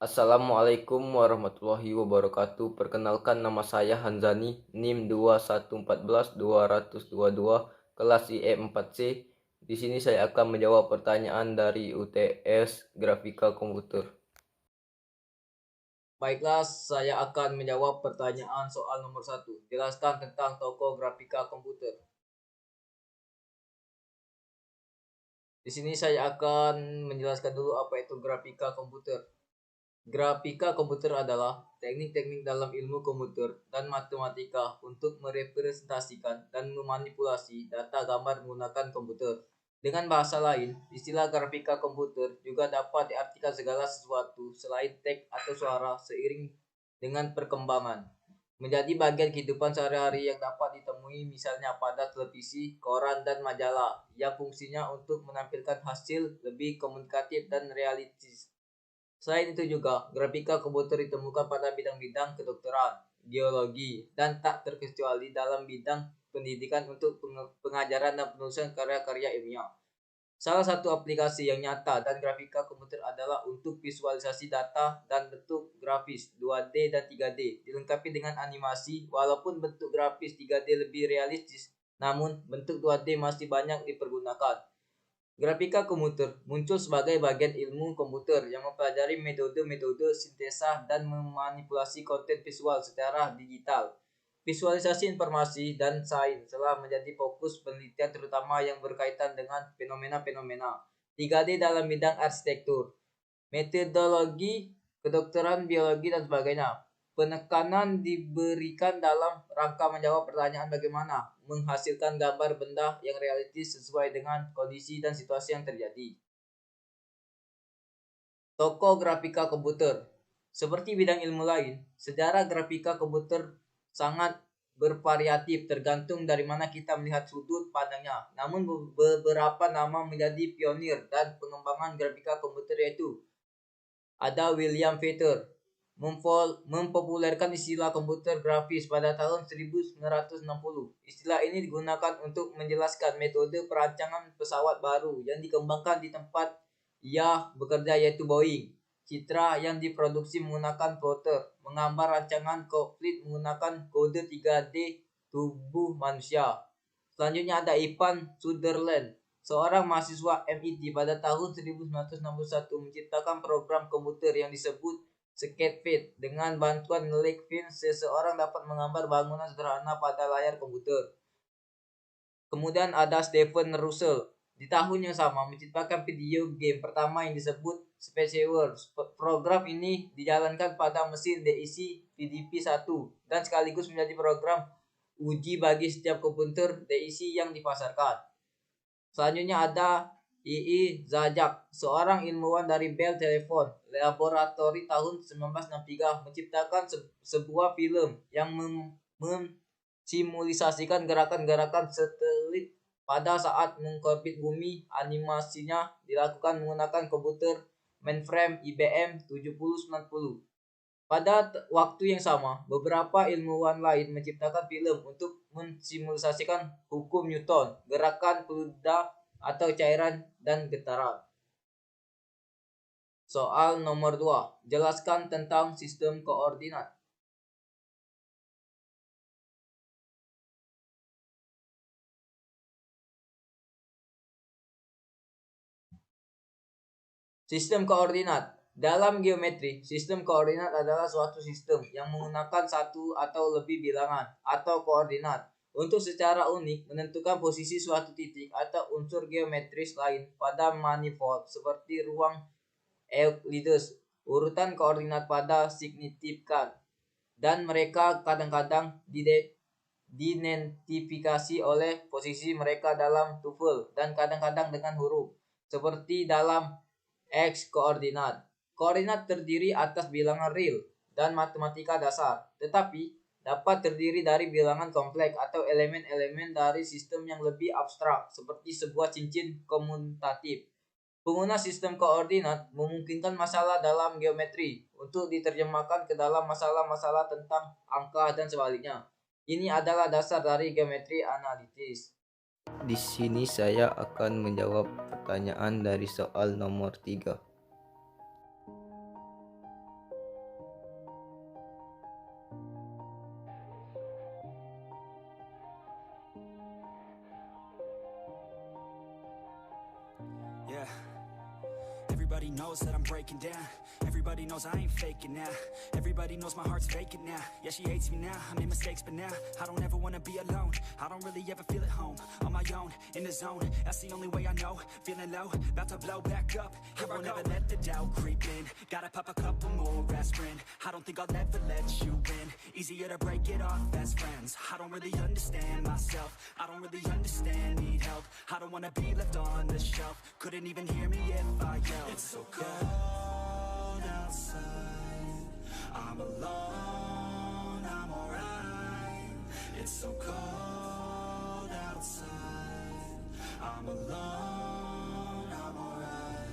Assalamualaikum warahmatullahi wabarakatuh. Perkenalkan, nama saya Hanzani, NIM 2114222, kelas IE 4C. Di sini saya akan menjawab pertanyaan dari UTS Grafika Komputer. Baiklah, saya akan menjawab pertanyaan soal nomor 1. Jelaskan tentang toko grafika komputer. Di sini saya akan menjelaskan dulu apa itu grafika komputer. Grafika komputer adalah teknik-teknik dalam ilmu komputer dan matematika untuk merepresentasikan dan memanipulasi data gambar menggunakan komputer. Dengan bahasa lain, istilah grafika komputer juga dapat diartikan segala sesuatu selain teks atau suara seiring dengan perkembangan. Menjadi bagian kehidupan sehari-hari yang dapat ditemui misalnya pada televisi, koran, dan majalah yang fungsinya untuk menampilkan hasil lebih komunikatif dan realistis. Selain itu juga, grafika komputer ditemukan pada bidang-bidang kedokteran, geologi, dan tak terkecuali dalam bidang pendidikan untuk pengajaran dan penulisan karya-karya ilmiah. Salah satu aplikasi yang nyata dan grafika komputer adalah untuk visualisasi data dan bentuk grafis 2D dan 3D, dilengkapi dengan animasi. Walaupun bentuk grafis 3D lebih realistis, namun bentuk 2D masih banyak dipergunakan. Grafika komputer muncul sebagai bagian ilmu komputer yang mempelajari metode-metode sintesa dan memanipulasi konten visual secara digital. Visualisasi informasi dan sains telah menjadi fokus penelitian terutama yang berkaitan dengan fenomena-fenomena 3D dalam bidang arsitektur, metodologi, kedokteran, biologi, dan sebagainya. Penekanan diberikan dalam rangka menjawab pertanyaan bagaimana menghasilkan gambar benda yang realistis sesuai dengan kondisi dan situasi yang terjadi. Toko grafika komputer. Seperti bidang ilmu lain, sejarah grafika komputer sangat bervariatif tergantung dari mana kita melihat sudut pandangnya. Namun beberapa nama menjadi pionir dan pengembangan grafika komputer yaitu ada William Feather mempopulerkan istilah komputer grafis pada tahun 1960. Istilah ini digunakan untuk menjelaskan metode perancangan pesawat baru yang dikembangkan di tempat ia bekerja yaitu Boeing. Citra yang diproduksi menggunakan plotter, menggambar rancangan kokpit menggunakan kode 3D tubuh manusia. Selanjutnya ada Ivan Sutherland, seorang mahasiswa MIT pada tahun 1961 menciptakan program komputer yang disebut Sketchpad. Dengan bantuan ngelik film, seseorang dapat menggambar bangunan sederhana pada layar komputer. Kemudian ada Stephen Russell, di tahun yang sama menciptakan video game pertama yang disebut Space Wars. Program ini dijalankan pada mesin DIC PDP-1 dan sekaligus menjadi program uji bagi setiap komputer DIC yang dipasarkan. Selanjutnya ada I.I. Zajac, seorang ilmuwan dari Bell Telephone Laboratory tahun 1963 menciptakan sebuah film yang mensimulisasikan gerakan-gerakan satelit pada saat mengorbit bumi. Animasinya dilakukan menggunakan komputer mainframe IBM 7090. Pada waktu yang sama, beberapa ilmuwan lain menciptakan film untuk mensimulisasikan hukum Newton, gerakan fluida atau cairan, dan getaran. Soal nomor 2. Jelaskan tentang sistem koordinat. Sistem koordinat. Dalam geometri, sistem koordinat adalah suatu sistem yang menggunakan satu atau lebih bilangan atau koordinat untuk secara unik menentukan posisi suatu titik atau unsur geometris lain pada manifold seperti ruang Euclides. Urutan koordinat pada signifikan dan mereka kadang-kadang diidentifikasi oleh posisi mereka dalam tufel dan kadang-kadang dengan huruf, seperti dalam X koordinat. Koordinat terdiri atas bilangan real dan matematika dasar, tetapi dapat terdiri dari bilangan kompleks atau elemen-elemen dari sistem yang lebih abstrak, seperti sebuah cincin komutatif. Pengguna sistem koordinat memungkinkan masalah dalam geometri untuk diterjemahkan ke dalam masalah-masalah tentang angka dan sebaliknya. Ini adalah dasar dari geometri analitis. Di sini saya akan menjawab pertanyaan dari soal nomor 3. Everybody knows that I'm breaking down. Everybody knows I ain't faking now. Everybody knows my heart's vacant now. Yeah, she hates me now, I made mistakes, but now I don't ever wanna be alone. I don't really ever feel at home. On my own, in the zone, that's the only way I know. Feeling low, about to blow back up. Here I won't ever let the doubt creep in. Gotta pop a couple more aspirin. I don't think I'll ever let you in. Easier to break it off best friends. I don't really understand myself. I don't really understand, need help. I don't wanna be left on the shelf. Couldn't even hear me if I yelled. It's so cold outside, I'm alone, I'm alright. It's so cold outside, I'm alone, I'm alright.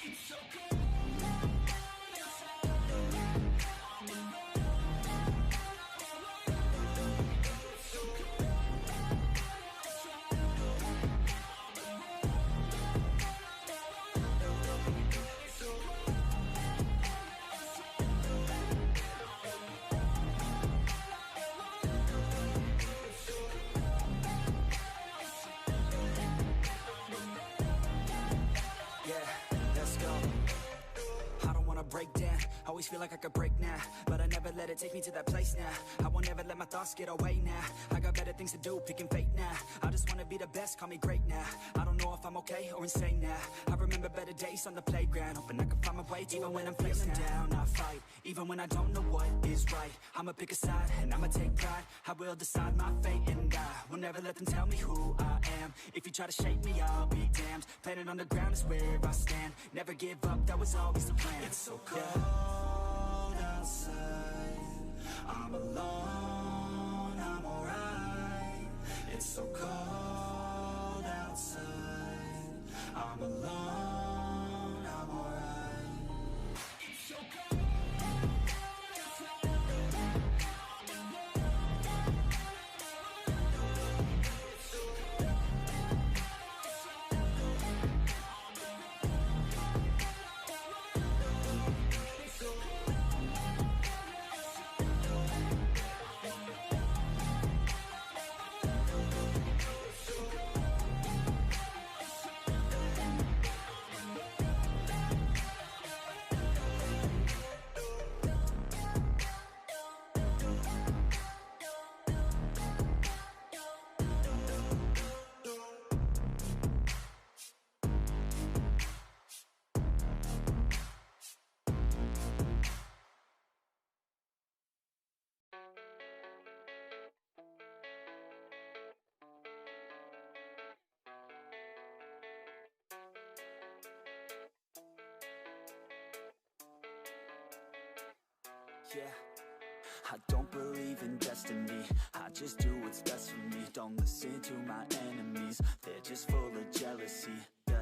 It's so cold. Break down, always feel like I could break now, but I never let it take me to that place now. I won't ever let my thoughts get away now. I got better things to do, picking fate now. I just wanna be the best, call me great now. I don't know if I'm okay or insane now. I remember better days on the playground, hoping I can find my way to even when I'm feeling down. I fight, even when I don't know what is right. I'ma pick a side, and I'ma take pride. I will decide my fate, and I will never let them tell me who I am. If you try to shape me, I'll be damned. Planet on the ground is where I stand. Never give up, that was always the plan. It's so cold outside, I'm alone, I'm alright. It's so cold outside, I'm alone, I'm alright. It's so cold. Yeah, I don't believe in destiny. I just do what's best for me. Don't listen to my enemies, they're just full of jealousy. Yeah,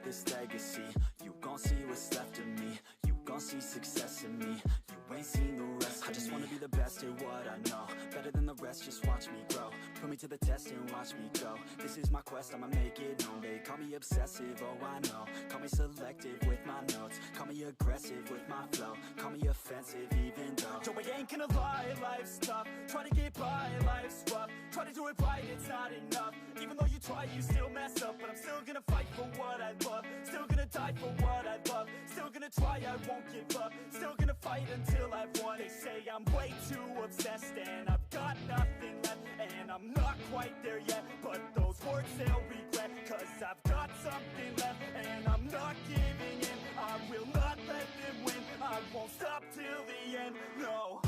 this legacy, you gon' see what's left of me. You gon' see success in me. You ain't seen the rest of me. I just wanna be the best at what I know. Better than the rest, just watch me grow. Put me to the test and watch me go. This is my quest, I'ma make it known. They call me obsessive, oh I know. Call me selective with my notes. Call me aggressive with my flow. Call me offensive even though yo, I ain't gonna lie, life's tough. Try to get by, life's rough. Try to do it right, it's not enough. Even though you try, you still mess up. But I'm still gonna fight for what I love. Still gonna die for what I love. Still gonna try, I won't give up. Still gonna fight until I've won. They say I'm way too obsessed and I've got nothing left. And I'm not quite there yet, but those words they'll regret. Cause I've got something left and I'm not giving in. I will not let them win. I won't stop till the end, no.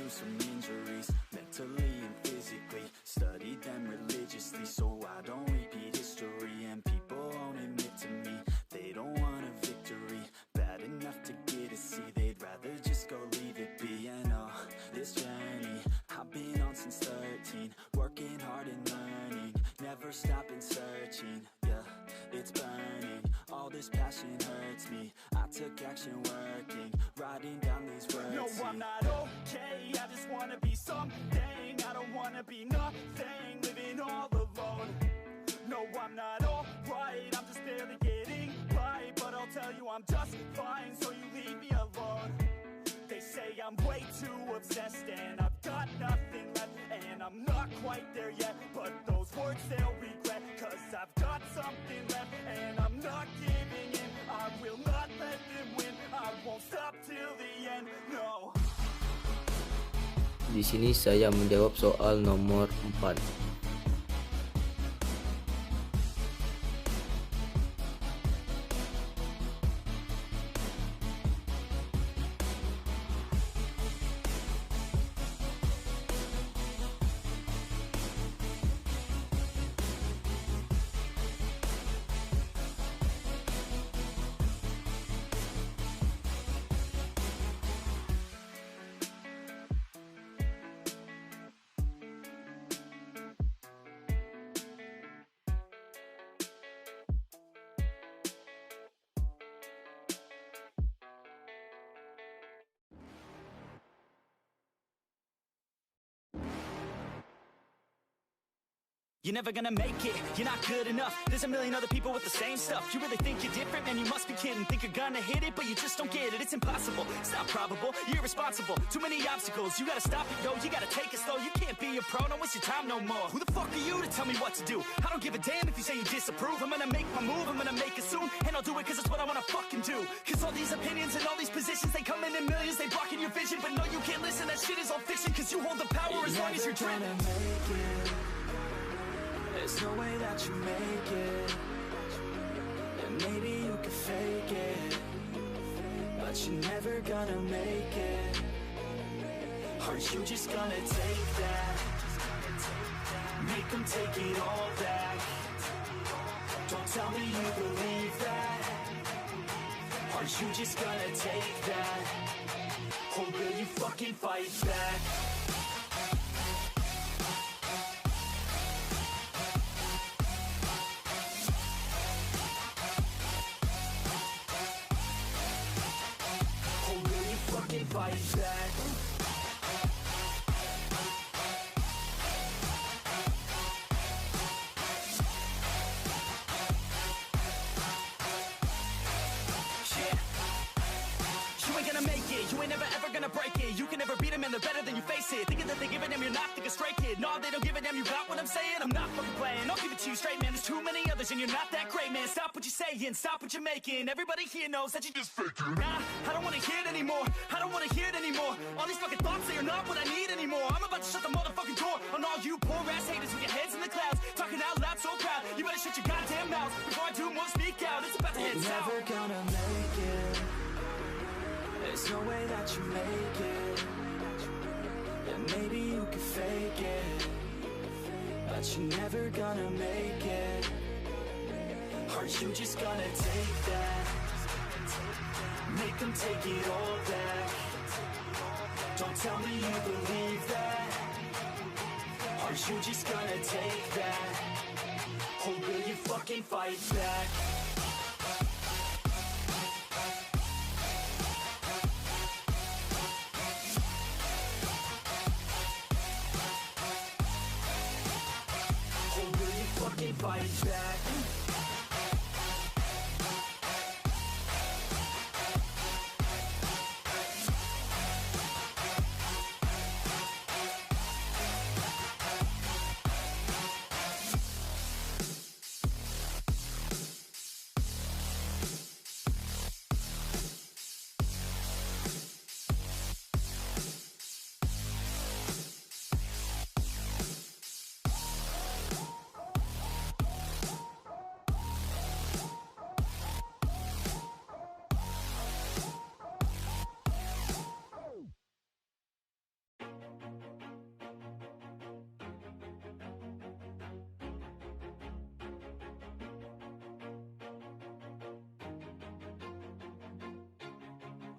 Some injuries, mentally and physically. Studied them religiously so I don't repeat history. And people won't admit to me they don't want a victory. Bad enough to get a C, they'd rather just go leave it be. And oh, this journey I've been on since 13. Working hard and learning, never stopping searching. Yeah, it's burning, All this passion hurts me. I took action working, writing down these words. No, I'm not okay, I just wanna be something. I don't wanna be nothing, living all alone. No, I'm not alright, I'm just barely getting by. But I'll tell you I'm just fine, so you leave me alone. They say I'm way too obsessed and I've got nothing left. And I'm not quite there yet, but those words they'll regret. Cause I've got something left and I'm not giving in. I will not let them win, I won't stop till the end, no. Di sini saya menjawab soal nomor 4. You're never gonna make it, you're not good enough. There's a million other people with the same stuff. You really think you're different? Man, you must be kidding. Think you're gonna hit it, but you just don't get it. It's impossible, it's not probable, you're irresponsible. Too many obstacles, you gotta stop it, yo. You gotta take it slow, you can't be a pro. Don't waste your time no more. Who the fuck are you to tell me what to do? I don't give a damn if you say you disapprove. I'm gonna make my move, I'm gonna make it soon. And I'll do it cause it's what I wanna fucking do. Cause all these opinions and all these positions, they come in millions, they blocking your vision. But no, you can't listen, that shit is all fiction. Cause you hold the power as long as you're dreaming. There's no way that you make it. And maybe you can fake it, but you're never gonna make it. Are you just gonna take that? Make them take it all back. Don't tell me you believe that. Are you just gonna take that? Or will you fucking fight back? Fight back. You ain't gonna make it, you ain't never ever gonna break it. You can never beat them and they're better than you face it. Thinking that they give a damn, you're not thinking straight, kid. No, they don't give a damn, you got what I'm saying? I'm not fucking playing, I'll give it to you straight, man. There's too many others and you're not that great, man. Stop what you're saying, stop what you're making. Everybody here knows that you just faking. Nah, I don't wanna hear it anymore, I don't wanna hear it anymore. All these fucking thoughts, they are not what I need anymore. I'm about to shut the motherfucking door on all you poor ass haters with your heads in the clouds, talking out loud so proud. You better shut your goddamn mouth before I do more speak out. It's about to head south. You're never gonna make it. There's no way that you make it. And maybe you can fake it, but you're never gonna make it. Are you just gonna take that? Make them take it all back. Don't tell me you believe that. Are you just gonna take that? Or will you fucking fight back? Fight back.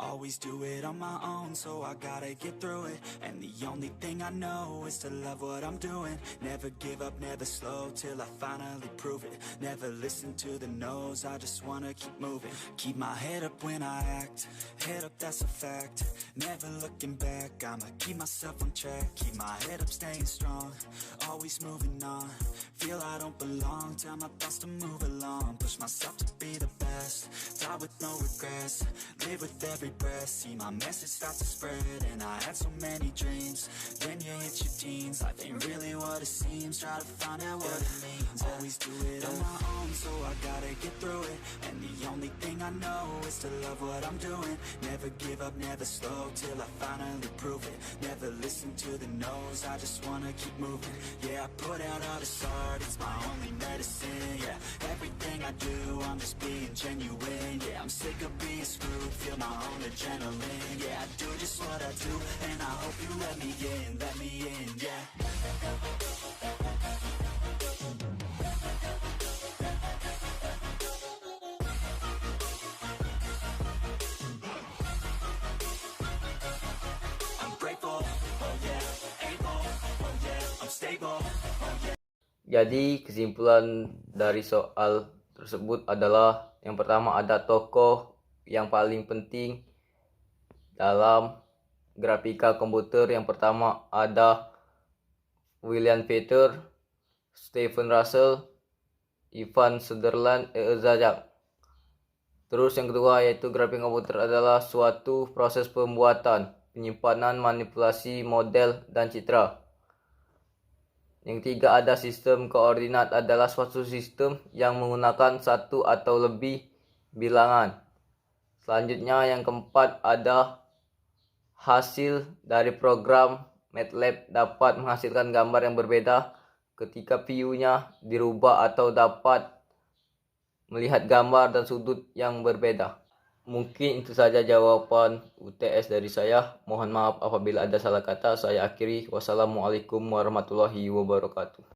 always do it on my own, so I gotta get through it. And the only thing I know is to love what I'm doing. Never give up, never slow, till I finally prove it. Never listen to the no's, I just wanna keep moving. Keep my head up when I act, head up, that's a fact. Never looking back, I'ma keep myself on track. Keep my head up, staying strong, always moving on. Feel I don't belong, tell my thoughts to move along. Push myself to be the best, die with no regrets. Live with every breath, see my message start to spread. And I had so many dreams, then you hit your teens. Life ain't really what it seems, try to find out what it means. Always do it on my own, so I gotta get through it. And the only thing I know is to love what I'm doing. Never give up, never slow, till I finally prove it. Never listen to the no's, I just wanna keep moving. Yeah, I put out all this art, it's my only medicine. Yeah, everything I do, I'm just being genuine. Yeah, I'm sick of being screwed, feel my own adrenaline. Yeah, I do just what I do, and I hope you let me in, yeah. I'm grateful, oh yeah, able, oh yeah, I'm stable, oh yeah. Jadi kesimpulan dari soal tersebut adalah yang pertama, ada tokoh yang paling penting dalam grafika komputer. Yang pertama ada William Peter, Stephen Russell, Ivan Sutherland, Zajak. Terus yang kedua yaitu grafika komputer adalah suatu proses pembuatan, penyimpanan, manipulasi model dan citra. Yang ketiga ada sistem koordinat, adalah suatu sistem yang menggunakan satu atau lebih bilangan. Selanjutnya yang keempat ada hasil dari program MATLAB dapat menghasilkan gambar yang berbeda ketika view-nya dirubah atau dapat melihat gambar dan sudut yang berbeda. Mungkin itu saja jawaban UTS dari saya. Mohon maaf apabila ada salah kata. Saya akhiri. Wassalamualaikum warahmatullahi wabarakatuh.